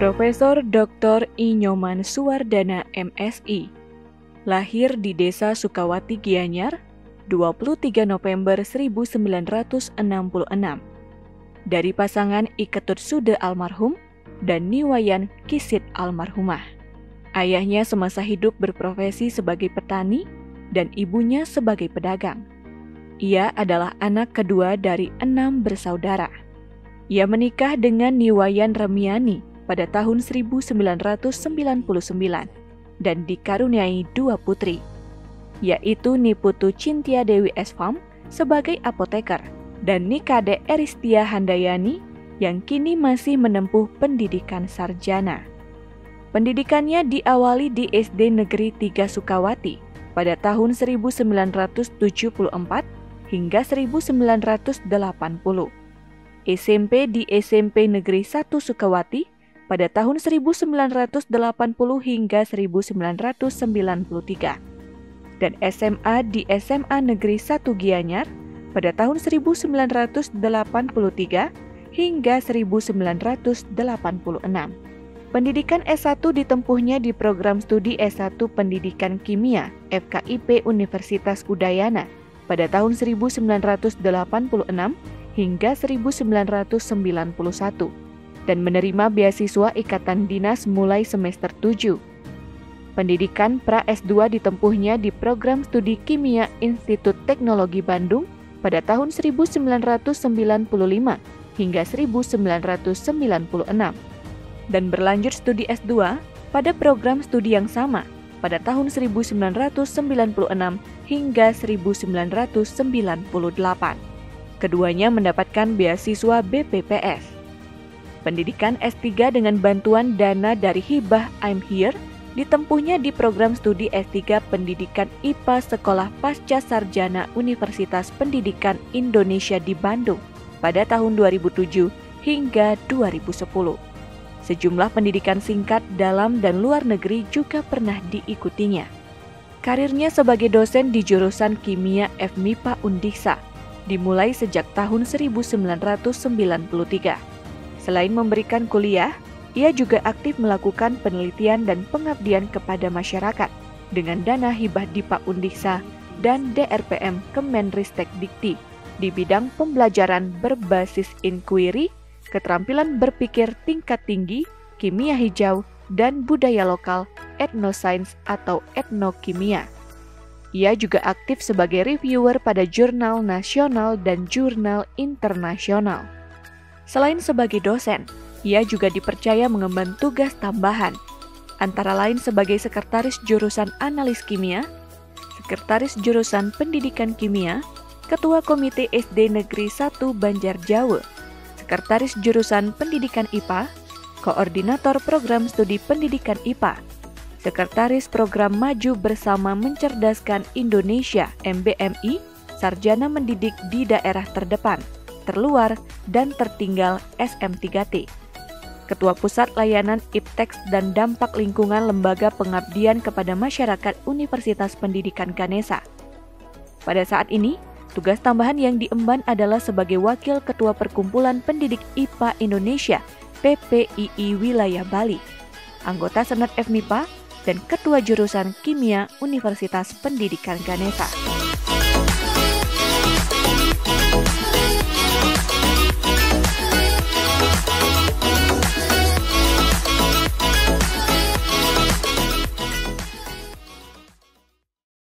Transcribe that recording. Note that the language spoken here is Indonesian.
Profesor Dr. I. Nyoman Suwardana MSI, lahir di Desa Sukawati Gianyar, 23 November 1966, dari pasangan I. Ketut Sude almarhum dan Niwayan Kisit almarhumah. Ayahnya semasa hidup berprofesi sebagai petani dan ibunya sebagai pedagang. Ia adalah anak kedua dari 6 bersaudara. Ia menikah dengan Niwayan Remiani pada tahun 1999 dan dikaruniai 2 putri, yaitu Niputu Cintia Dewi Esfam sebagai apoteker dan Nikade Eristia Handayani yang kini masih menempuh pendidikan sarjana. Pendidikannya diawali di SD Negeri 3 Sukawati pada tahun 1974 hingga 1980. SMP di SMP Negeri 1 Sukawati pada tahun 1980 hingga 1993. Dan SMA di SMA Negeri 1 Gianyar pada tahun 1983 hingga 1986. Pendidikan S1 ditempuhnya di program studi S1 Pendidikan Kimia FKIP Universitas Udayana pada tahun 1986 hingga 1991 dan menerima beasiswa Ikatan Dinas mulai semester 7. Pendidikan pra S2 ditempuhnya di program studi Kimia Institut Teknologi Bandung pada tahun 1995 hingga 1996 dan berlanjut studi S2 pada program studi yang sama pada tahun 1996 hingga 1998. Keduanya mendapatkan beasiswa BPPS. Pendidikan S3 dengan bantuan dana dari hibah I'm Here ditempuhnya di program studi S3 Pendidikan IPA Sekolah Pasca Sarjana Universitas Pendidikan Indonesia di Bandung pada tahun 2007 hingga 2010. Sejumlah pendidikan singkat dalam dan luar negeri juga pernah diikutinya. Karirnya sebagai dosen di jurusan Kimia FMIPA Undiksa dimulai sejak tahun 1993. Selain memberikan kuliah, ia juga aktif melakukan penelitian dan pengabdian kepada masyarakat dengan dana hibah Dipa Undiksa dan DRPM Kemenristek Dikti di bidang pembelajaran berbasis inquiry, keterampilan berpikir tingkat tinggi, kimia hijau, dan budaya lokal, etnosains atau etnokimia. Ia juga aktif sebagai reviewer pada jurnal nasional dan jurnal internasional. Selain sebagai dosen, ia juga dipercaya mengemban tugas tambahan, antara lain sebagai sekretaris jurusan analis kimia, sekretaris jurusan pendidikan kimia, ketua komite SD Negeri 1 Banjar Jawa, sekretaris jurusan pendidikan IPA, koordinator program studi pendidikan IPA, sekretaris program Maju Bersama Mencerdaskan Indonesia MBMI, sarjana mendidik di daerah terdepan, terluar, dan tertinggal SM3T. Ketua Pusat Layanan Ipteks dan Dampak Lingkungan Lembaga Pengabdian kepada Masyarakat Universitas Pendidikan Ganesha. Pada saat ini, tugas tambahan yang diemban adalah sebagai Wakil Ketua Perkumpulan Pendidik IPA Indonesia PPII Wilayah Bali, anggota Senat FMIPA, dan Ketua Jurusan Kimia Universitas Pendidikan Ganesha.